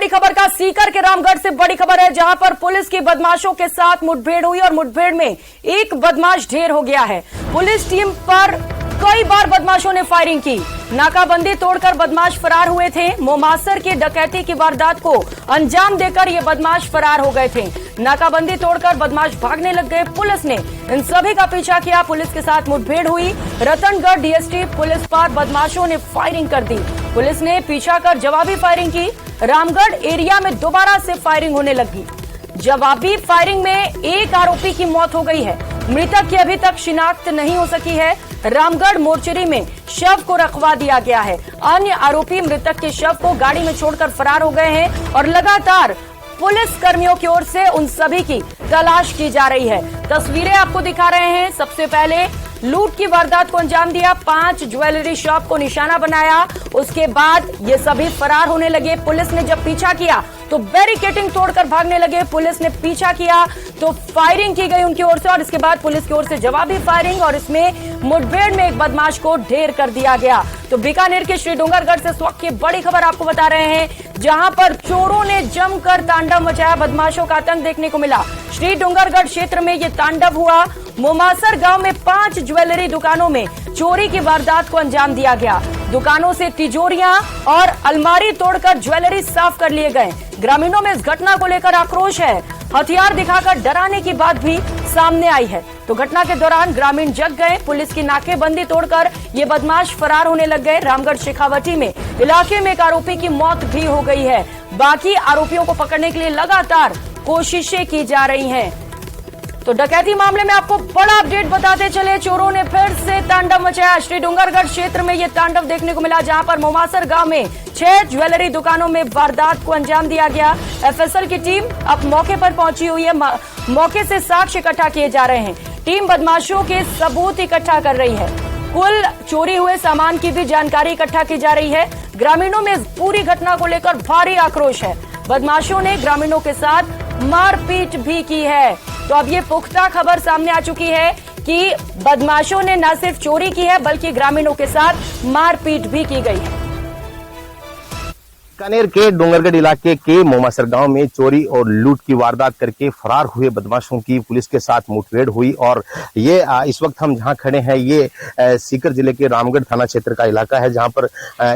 बड़ी खबर का सीकर के रामगढ़ से बड़ी खबर है, जहां पर पुलिस की बदमाशों के साथ मुठभेड़ हुई और मुठभेड़ में एक बदमाश ढेर हो गया है। पुलिस टीम पर कई बार बदमाशों ने फायरिंग की। नाकाबंदी तोड़कर बदमाश फरार हुए थे। मोमासर की डकैती की वारदात को अंजाम देकर ये बदमाश फरार हो गए थे। नाकाबंदी तोड़कर बदमाश भागने लग गए। पुलिस ने इन सभी का पीछा किया। पुलिस के साथ मुठभेड़ हुई। रतनगढ़ डीएसटी पुलिस पर बदमाशों ने फायरिंग कर दी। पुलिस ने पीछा कर जवाबी फायरिंग की। रामगढ़ एरिया में दोबारा से फायरिंग होने लगी। जवाबी फायरिंग में एक आरोपी की मौत हो गई है। मृतक की अभी तक शिनाख्त नहीं हो सकी है। रामगढ़ मोर्चरी में शव को रखवा दिया गया है। अन्य आरोपी मृतक के शव को गाड़ी में छोड़कर फरार हो गए हैं और लगातार पुलिस कर्मियों की ओर से उन सभी की तलाश की जा रही है। तस्वीरें आपको दिखा रहे हैं। सबसे पहले लूट की वारदात को अंजाम दिया। 5 ज्वेलरी शॉप को निशाना बनाया। उसके बाद ये सभी फरार होने लगे। पुलिस ने जब पीछा किया तो बैरिकेडिंग तोड़कर भागने लगे। पुलिस ने पीछा किया तो फायरिंग की गई उनकी ओर से और इसके बाद पुलिस की ओर से जवाबी फायरिंग और इसमें मुठभेड़ में एक बदमाश को ढेर कर दिया गया। तो बीकानेर के श्री डूंगरगढ़ से इस वक्त की बड़ी खबर आपको बता रहे हैं, जहां पर चोरों ने जमकर तांडव मचाया। बदमाशों का आतंक देखने को मिला। श्री डूंगरगढ़ क्षेत्र में ये तांडव हुआ। मोमासर गांव में 5 ज्वेलरी दुकानों में चोरी की वारदात को अंजाम दिया गया। दुकानों से तिजोरियां और अलमारी तोड़कर ज्वेलरी साफ कर लिए गए। ग्रामीणों में इस घटना को लेकर आक्रोश है। हथियार दिखाकर डराने की बात भी सामने आई है। तो घटना के दौरान ग्रामीण जग गए। पुलिस की नाकेबंदी तोड़कर ये बदमाश फरार होने लग गए। रामगढ़ शेखावटी में इलाके में एक आरोपी की मौत भी हो गई है। बाकी आरोपियों को पकड़ने के लिए लगातार कोशिशें की जा रही हैं। तो डकैती मामले में आपको बड़ा अपडेट बताते चले। चोरों ने फिर से तांडव मचाया। श्री डूंगरगढ़ क्षेत्र में यह तांडव देखने को मिला, जहां पर मोमासर गांव में 6 ज्वेलरी दुकानों में वारदात को अंजाम दिया गया। एफएसएल की टीम अब मौके पर पहुंची हुई है। मौके से साक्ष्य इकट्ठा किए जा रहे हैं। टीम बदमाशों के सबूत इकट्ठा कर रही है। कुल चोरी हुए सामान की भी जानकारी इकट्ठा की जा रही है। ग्रामीणों में इस पूरी घटना को लेकर भारी आक्रोश है। बदमाशों ने ग्रामीणों के साथ मारपीट भी की है। तो अब ये पुख्ता खबर सामने आ चुकी है कि बदमाशों ने न सिर्फ चोरी की है बल्कि ग्रामीणों के साथ मारपीट भी की गई है। बीकानेर के डूंगरगढ़ इलाके के मोमासर गांव में चोरी और लूट की वारदात करके फरार हुए बदमाशों की पुलिस के साथ मुठभेड़ हुई और ये इस वक्त हम जहां खड़े हैं ये सीकर जिले के रामगढ़ थाना क्षेत्र का इलाका है, जहां पर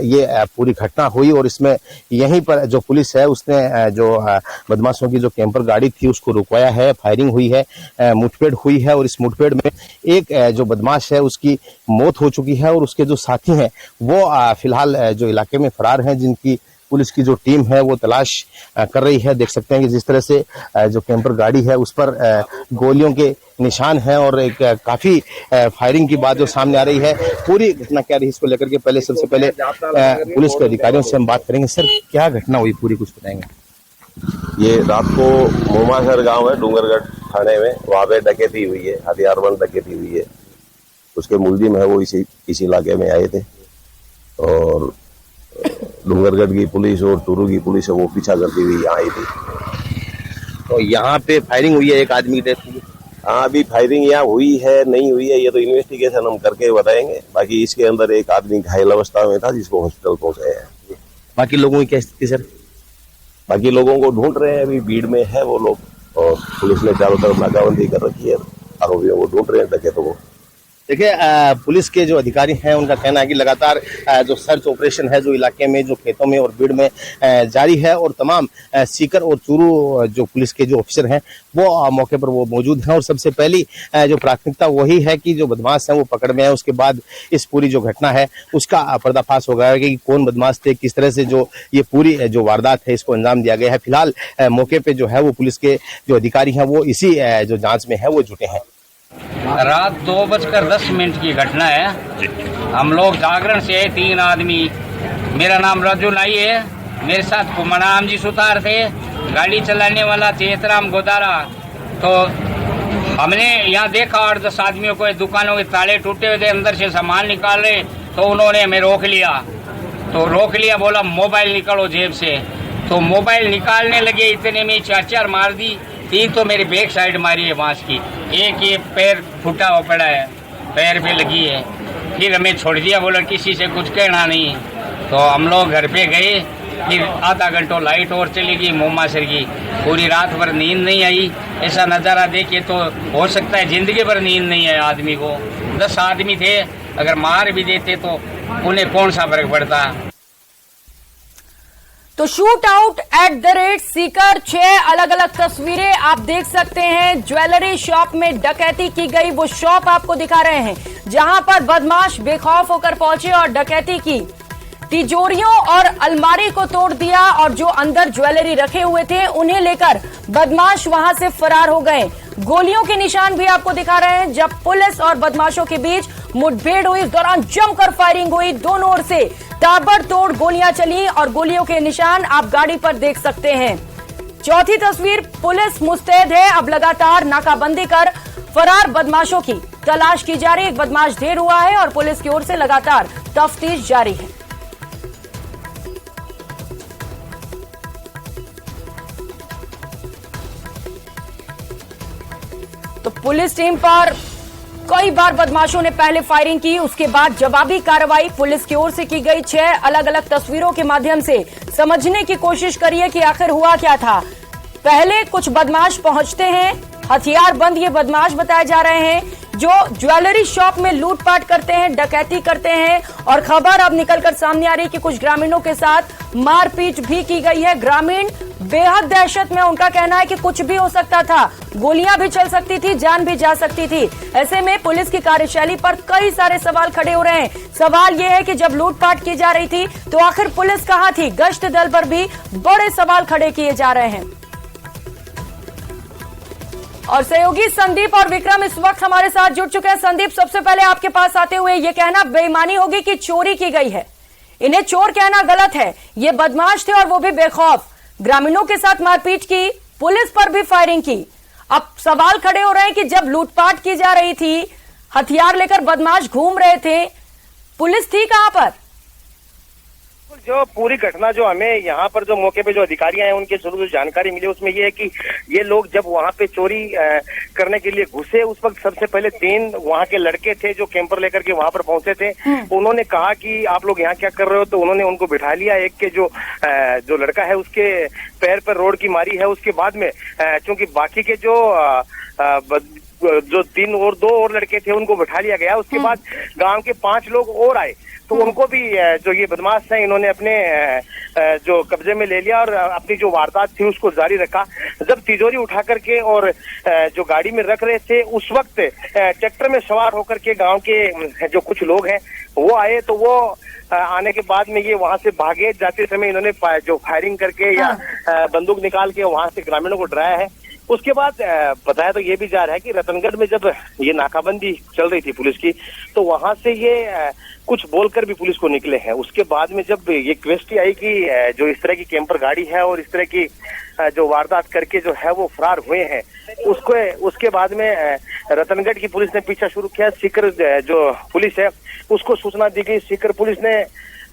ये पूरी घटना हुई और इसमें यहीं पर जो पुलिस है उसने जो बदमाशों की जो कैंपर गाड़ी थी उसको रुकवाया है। फायरिंग हुई है, मुठभेड़ हुई है और इस मुठभेड़ में एक जो बदमाश है उसकी मौत हो चुकी है और उसके जो साथी हैं वो फिलहाल जो इलाके में फरार हैं, जिनकी पुलिस की जो टीम है वो तलाश कर रही है। देख सकते हैं कि जिस तरह से जो कैंपर गाड़ी है उस पर गोलियों के निशान हैं और एक काफी फायरिंग की बात जो सामने आ रही है। पूरी घटना क्या रही इसको लेकर के पहले सबसे पहले पुलिस के अधिकारियों से हम बात करेंगे। सर, क्या घटना हुई पूरी कुछ बताएंगे? ये रात को मोमासर गांव है डूंगरगढ़ थाने में, वहां पे डकैती हुई है, हथियारबंद डकैती हुई है। उसके मुलजिम है वो इसी इलाके में आए थे और डूंगरगढ़ की पुलिस और टूरू की पुलिस है वो पीछा करती हुई यहाँ आई थी। तो यहाँ पे फायरिंग हुई है, एक आदमी की डेथ हुई। हाँ, अभी फायरिंग यहाँ हुई है नहीं हुई है ये तो इन्वेस्टिगेशन हम करके बताएंगे। बाकी इसके अंदर एक आदमी घायल अवस्था में था जिसको हॉस्पिटल पहुंचाया है। बाकी लोगों की क्या स्थिति सर? बाकी लोगों को ढूंढ रहे हैं, अभी भीड़ में है वो लोग और पुलिस ने चारों तरफ नाकाबंदी कर रखी है। आरोपियों को ढूंढ रहे हैं, डकैतों को। देखिए, पुलिस के जो अधिकारी हैं उनका कहना है कि लगातार जो सर्च ऑपरेशन है जो इलाके में, जो खेतों में और भीड़ में जारी है और तमाम सीकर और चूरू जो पुलिस के जो ऑफिसर हैं वो मौके पर वो मौजूद हैं और सबसे पहली जो प्राथमिकता वही है कि जो बदमाश हैं वो पकड़ में आए। उसके बाद इस पूरी जो घटना है उसका पर्दाफाश होगा कि कौन बदमाश थे, किस तरह से जो ये पूरी जो वारदात है इसको अंजाम दिया गया है। फिलहाल मौके पर जो है वो पुलिस के जो अधिकारी हैं वो इसी जो जाँच में है वो जुटे हैं। रात 2:10 की घटना है। हम लोग जागरण से 3 आदमी, मेरा नाम रजू नाई है, मेरे साथ कुमनाम जी सुतार थे, गाड़ी चलाने वाला चेतराम गोदारा। तो हमने यहाँ देखा 8-10 आदमियों को दुकानों के ताले टूटे हुए थे, अंदर से सामान निकाल रहे, तो उन्होंने हमें रोक लिया। बोला मोबाइल निकालो जेब से। तो मोबाइल निकालने लगे, इतने में 4 मार दी। 3 तो मेरी बैक साइड मारी है बांस की, एक ये पैर फूटा हुआ पड़ा है, पैर पे लगी है। फिर हमें छोड़ दिया, बोला किसी से कुछ कहना नहीं। तो हम लोग घर पे गए, कि आधा घंटा लाइट और चलेगी मोमासर की, पूरी रात भर नींद नहीं आई। ऐसा नज़ारा देखे तो हो सकता है जिंदगी भर नींद नहीं है आदमी को। 10 आदमी थे, अगर मार भी देते तो उन्हें कौन सा फर्क पड़ता। तो शूट आउट @ सीकर 6 अलग अलग तस्वीरें आप देख सकते हैं। ज्वेलरी शॉप में डकैती की गई, वो शॉप आपको दिखा रहे हैं जहां पर बदमाश बेखौफ होकर पहुंचे और डकैती की। तिजोरियों और अलमारी को तोड़ दिया और जो अंदर ज्वेलरी रखे हुए थे उन्हें लेकर बदमाश वहां से फरार हो गए। गोलियों के निशान भी आपको दिखा रहे हैं। जब पुलिस और बदमाशों के बीच मुठभेड़ हुई, इस दौरान जमकर फायरिंग हुई, दोनों ओर से ताबड़तोड़ गोलियां चली और गोलियों के निशान आप गाड़ी पर देख सकते हैं। चौथी तस्वीर, पुलिस मुस्तैद है, अब लगातार नाकाबंदी कर फरार बदमाशों की तलाश की जा रही है। एक बदमाश ढेर हुआ है और पुलिस की ओर से लगातार तफ्तीश जारी है। तो पुलिस टीम पर कई बार बदमाशों ने पहले फायरिंग की, उसके बाद जवाबी कार्रवाई पुलिस की ओर से की गई। 6 अलग अलग तस्वीरों के माध्यम से समझने की कोशिश करिए कि आखिर हुआ क्या था। पहले कुछ बदमाश पहुंचते हैं, हथियार बंद ये बदमाश बताए जा रहे हैं जो ज्वेलरी शॉप में लूटपाट करते हैं, डकैती करते हैं और खबर अब निकलकर सामने आ रही है कि कुछ ग्रामीणों के साथ मारपीट भी की गई है। ग्रामीण बेहद दहशत में, उनका कहना है कि कुछ भी हो सकता था, गोलियां भी चल सकती थी, जान भी जा सकती थी। ऐसे में पुलिस की कार्यशैली पर कई सारे सवाल खड़े हो रहे हैं। सवाल यह है कि जब लूटपाट की जा रही थी तो आखिर पुलिस कहां थी? गश्त दल पर भी बड़े सवाल खड़े किए जा रहे हैं। और सहयोगी संदीप और विक्रम इस वक्त हमारे साथ जुड़ चुके हैं। संदीप, सबसे पहले आपके पास आते हुए ये कहना बेईमानी होगी कि चोरी की गई है, इन्हें चोर कहना गलत है। ये बदमाश थे और वो भी बेखौफ, ग्रामीणों के साथ मारपीट की, पुलिस पर भी फायरिंग की। अब सवाल खड़े हो रहे हैं कि जब लूटपाट की जा रही थी, हथियार लेकर बदमाश घूम रहे थे, पुलिस थी कहां पर? जो पूरी घटना जो हमें यहाँ पर जो मौके पे जो अधिकारी आए उनके थ्रू जो जानकारी मिली उसमें ये है कि ये लोग जब वहाँ पे चोरी करने के लिए घुसे उस वक्त सबसे पहले 3 वहाँ के लड़के थे जो कैंपर लेकर के वहाँ पर पहुंचे थे। उन्होंने कहा कि आप लोग यहाँ क्या कर रहे हो, तो उन्होंने उनको बिठा लिया। एक के जो लड़का है उसके पैर पर रोड की मारी है। उसके बाद में क्योंकि बाकी के जो 2 और लड़के थे उनको बिठा लिया गया। उसके बाद गांव के 5 लोग और आए तो उनको भी जो ये बदमाश हैं इन्होंने अपने जो कब्जे में ले लिया और अपनी जो वारदात थी उसको जारी रखा। जब तिजोरी उठा करके और जो गाड़ी में रख रहे थे उस वक्त ट्रैक्टर में सवार होकर के गांव के जो कुछ लोग हैं वो आए। तो वो आने के बाद में ये वहां से भागे। जाते समय इन्होंने जो फायरिंग करके या बंदूक निकाल के वहां से ग्रामीणों को डराया है। उसके बाद बताया तो ये भी जा रहा है कि रतनगढ़ में जब ये नाकाबंदी चल रही थी पुलिस की तो वहां से ये कुछ बोलकर भी पुलिस को निकले हैं। उसके बाद में जब ये क्वेश्चन आई कि जो इस तरह की कैंपर गाड़ी है और इस तरह की जो वारदात करके जो है वो फरार हुए हैं, उसके बाद में रतनगढ़ की पुलिस ने पीछा शुरू किया। सीकर जो पुलिस है उसको सूचना दी गई, सीकर पुलिस ने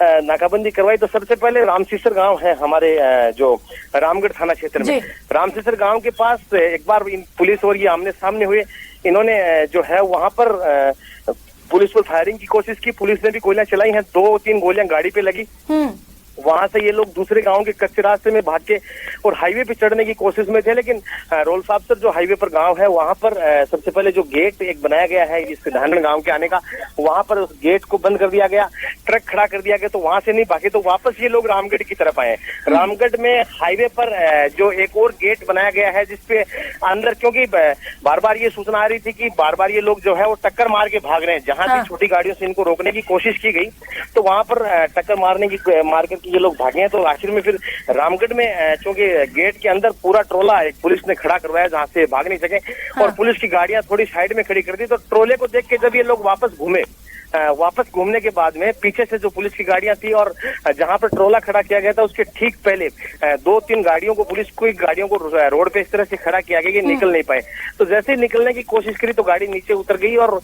नाकाबंदी करवाई। तो सबसे पहले रामसीसर गांव है हमारे जो रामगढ़ थाना क्षेत्र में, रामसीसर गांव के पास एक बार पुलिस और ये आमने सामने हुए। इन्होंने जो है वहां पर पुलिस पर फायरिंग की कोशिश की। पुलिस ने भी गोलियां चलाई हैं, 2-3 गोलियां गाड़ी पे लगी। वहां से ये लोग दूसरे गांव के कच्चे रास्ते में भाग के और हाईवे पे चढ़ने की कोशिश में थे। लेकिन रोल साहब सर जो हाईवे पर गांव है वहां पर सबसे पहले जो गेट एक बनाया गया है इस धानगढ़ गांव के आने का, वहां पर उस गेट को बंद कर दिया गया, ट्रक खड़ा कर दिया गया। तो वहां से नहीं भागे तो वापस ये लोग रामगढ़ की तरफ आए। रामगढ़ में हाईवे पर जो एक और गेट बनाया गया है जिसपे अंदर, क्योंकि बार बार ये सूचना आ रही थी कि बार बार ये लोग जो है वो टक्कर मार के भाग रहे हैं। जहां भी छोटी गाड़ियों से इनको रोकने की कोशिश की गई तो वहां पर टक्कर मार करके ये लोग भागे हैं। तो आखिर में फिर रामगढ़ में क्योंकि गेट के अंदर पूरा ट्रोला एक पुलिस ने खड़ा करवाया जहां से भाग नहीं सके और पुलिस की गाड़ियां थोड़ी साइड में खड़ी कर दी। तो ट्रोले को देख के जब ये लोग वापस घूमे, वापस घूमने के बाद में पीछे से जो पुलिस की गाड़ियां थी और जहां पर ट्रोला खड़ा किया गया था उसके ठीक पहले 2-3 गाड़ियों को, पुलिस की गाड़ियों को रोड पे इस तरह से खड़ा किया गया कि निकल नहीं पाए। तो जैसे ही निकलने की कोशिश करी तो गाड़ी नीचे उतर गई और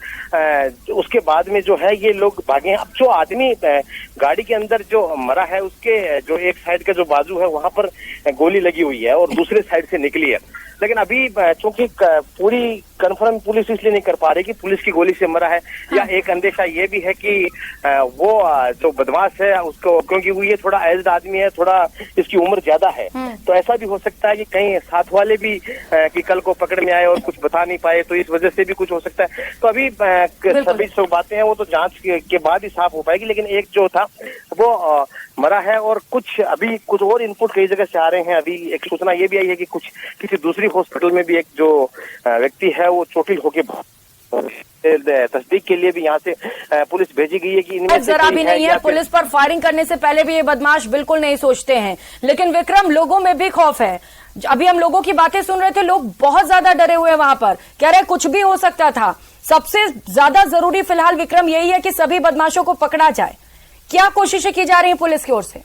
उसके बाद में जो है ये लोग भागे। अब जो आदमी गाड़ी के अंदर जो मरा है उसके जो एक साइड का जो बाजू है वहां पर गोली लगी हुई है और दूसरे साइड से निकली है। लेकिन अभी चूंकि पूरी कंफर्म पुलिस इसलिए नहीं कर पा रही कि पुलिस की गोली से मरा है या एक अंदेशा ये ये भी है कि वो जो बदमाश है उसको, क्योंकि वो ये थोड़ा एज्ड आदमी है, थोड़ा इसकी उम्र ज्यादा है, तो ऐसा भी हो सकता है कि कहीं साथ वाले भी कि कल को पकड़ में आए और कुछ बता नहीं पाए, तो इस वजह से भी कुछ हो सकता है। तो अभी सभी जो बातें हैं वो तो जांच के बाद ही साफ हो पाएगी, लेकिन एक जो था वो मरा है और कुछ अभी कुछ और इनपुट कई जगह से आ रहे हैं। अभी एक सूचना ये भी आई है कि कुछ किसी दूसरी हॉस्पिटल में भी एक जो व्यक्ति है वो चोटिल होके तस्दीक के लिए भी यहाँ से पुलिस भेजी गई है कि इनमें जरा भी नहीं है। पुलिस पर फायरिंग करने से पहले भी ये बदमाश बिल्कुल नहीं सोचते हैं, लेकिन विक्रम लोगों में भी खौफ है। अभी हम लोगों की बातें सुन रहे थे, लोग बहुत ज्यादा डरे हुए हैं वहां पर, कह रहे कुछ भी हो सकता था। सबसे ज्यादा जरूरी फिलहाल विक्रम यही है कि सभी बदमाशों को पकड़ा जाए। क्या कोशिशें की जा रही हैं पुलिस की ओर से?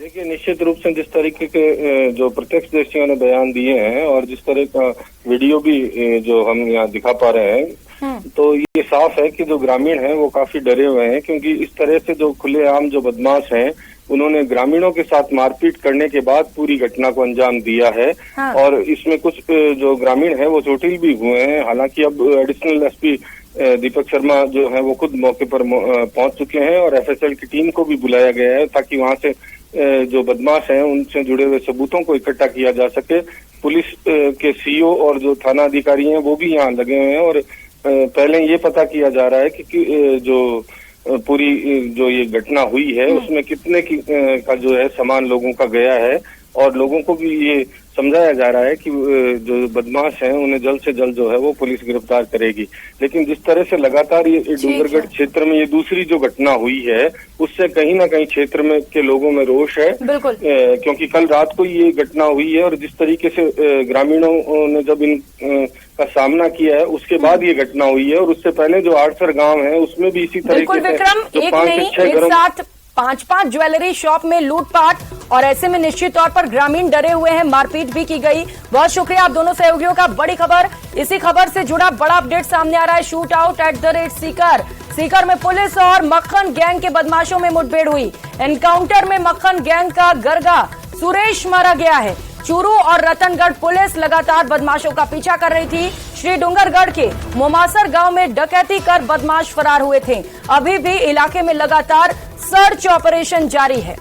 देखिए, निश्चित रूप से जिस तरीके के जो प्रत्यक्षदर्शियों ने बयान दिए हैं और जिस तरह का वीडियो भी जो हम यहाँ दिखा पा रहे हैं, तो ये साफ है कि जो ग्रामीण हैं वो काफी डरे हुए हैं, क्योंकि इस तरह से जो खुलेआम जो बदमाश हैं उन्होंने ग्रामीणों के साथ मारपीट करने के बाद पूरी घटना को अंजाम दिया है। हाँ। और इसमें कुछ जो ग्रामीण हैं वो चोटिल भी हुए हैं। हालांकि अब एडिशनल एसपी दीपक शर्मा जो है वो खुद मौके पर पहुंच चुके हैं और एफएसएल की टीम को भी बुलाया गया है ताकि वहां से जो बदमाश हैं उनसे जुड़े हुए सबूतों को इकट्ठा किया जा सके। पुलिस के सीओ और जो थाना अधिकारी हैं वो भी यहाँ लगे हुए हैं और पहले ये पता किया जा रहा है कि जो पूरी जो ये घटना हुई है उसमें कितने का जो है सामान लोगों का गया है, और लोगों को भी ये समझाया जा रहा है कि जो बदमाश हैं उन्हें जल्द से जल्द जो है वो पुलिस गिरफ्तार करेगी। लेकिन जिस तरह से लगातार ये डूंगरगढ़ क्षेत्र में ये दूसरी जो घटना हुई है उससे कहीं ना कहीं क्षेत्र में के लोगों में रोष है, क्योंकि कल रात को ये घटना हुई है और जिस तरीके से ग्रामीणों ने जब इन का सामना किया है उसके बाद ये घटना हुई है। और उससे पहले जो आड़सर गांव है उसमें भी इसी तरीके से विक्रम, एक नहीं एक साथ 5-5 ज्वेलरी शॉप में लूटपाट, और ऐसे में निश्चित तौर पर ग्रामीण डरे हुए हैं, मारपीट भी की गई। बहुत शुक्रिया आप दोनों सहयोगियों का। बड़ी खबर, इसी खबर से जुड़ा बड़ा अपडेट सामने आ रहा है। Shoot out at the rate Sikar में पुलिस और मक्खन गैंग के बदमाशों में मुठभेड़ हुई। एनकाउंटर में मक्खन गैंग का गरगा सुरेश मारा गया है। चूरू और रतनगढ़ पुलिस लगातार बदमाशों का पीछा कर रही थी। श्री डूंगरगढ़ के मोमासर गांव में डकैती कर बदमाश फरार हुए थे। अभी भी इलाके में लगातार सर्च ऑपरेशन जारी है।